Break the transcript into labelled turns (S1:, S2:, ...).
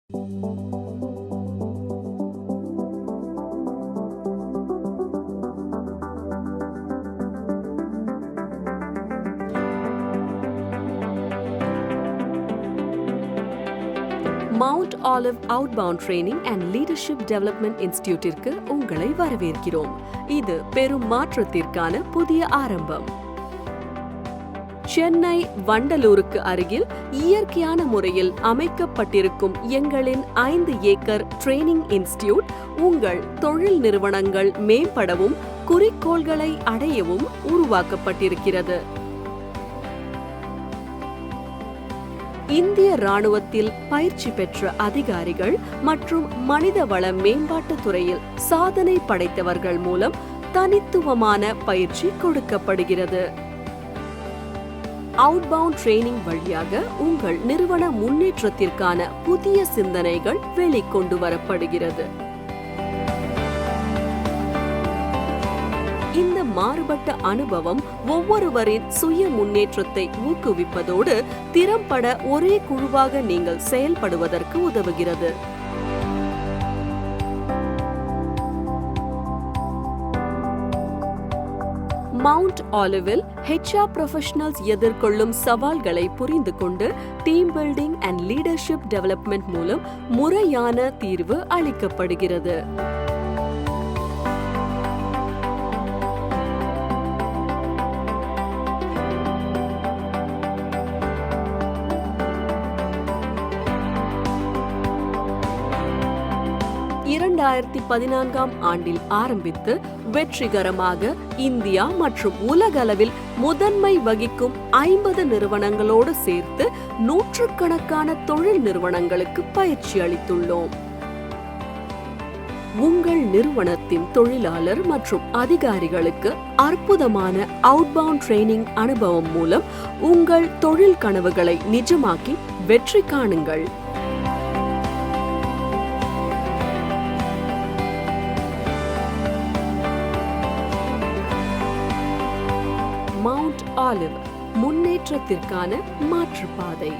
S1: Mount Olive outbound training and leadership development இன்ஸ்டிடியூட்டிற்கு உங்களை வரவேற்கிறோம். இது பெரும் மாற்றத்திற்கான புதிய ஆரம்பம். சென்னை வண்டலூருக்கு அருகில் இயற்கையான முறையில் அமைக்கப்பட்டிருக்கும் எங்களின் 5 ஏக்கர் ட்ரெய்னிங் இன்ஸ்டிடியூட் உங்கள் தொழில் நிறுவனங்கள் மேம்படவும் குறிக்கோள்களை அடையவும் உருவாக்கப்பட்டிருக்கிறது. இந்திய ராணுவத்தில் பயிற்சி பெற்ற அதிகாரிகள் மற்றும் மனிதவள மேம்பாட்டுத் துறையில் சாதனை படைத்தவர்கள் மூலம் தனித்துவமான பயிற்சி கொடுக்கப்படுகிறது. அவுட்பவுண்ட் ட்ரெய்னிங் வழியாக உங்கள் நிறுவன முன்னேற்றத்திற்கான புதிய சிந்தனைகள் வெளிக்கொண்டு வரப்படுகிறது. இந்த மாறுபட்ட அனுபவம் ஒவ்வொருவரின் சுய முன்னேற்றத்தை ஊக்குவிப்பதோடு திறம்பட ஒரே குழுவாக நீங்கள் செயல்படுவதற்கு உதவுகிறது. மவுண்ட் ஆலிவில் HR ப்ரொஃபஷனல்ஸ் எதிர்கொள்ளும் சவால்களை புரிந்து கொண்டு team building and leadership development மூலம் முறையான தீர்வு அளிக்கப்படுகிறது. ஆண்டில் ஆரம்பித்து வெற்றிகரமாக இந்தியா மற்றும் உலகளவில் முதன்மை வகிக்கும் 50 நிறுவனங்களோடு சேர்த்து நூற்றுக்கணக்கான தொழில் நிறுவனங்களுக்கு பயிற்சி அளித்துள்ளோம். உங்கள் நிறுவனத்தின் தொழிலாளர் மற்றும் அதிகாரிகளுக்கு அற்புதமான அவுட்பவுண்ட் ட்ரெய்னிங் அனுபவம் மூலம் உங்கள் தொழில் கனவுகளை நிஜமாக்கி வெற்றி காணுங்கள். மவுண்ட் ஆலிவ், முன்னேற்றத்திற்கான மாற்றுப்பாதை.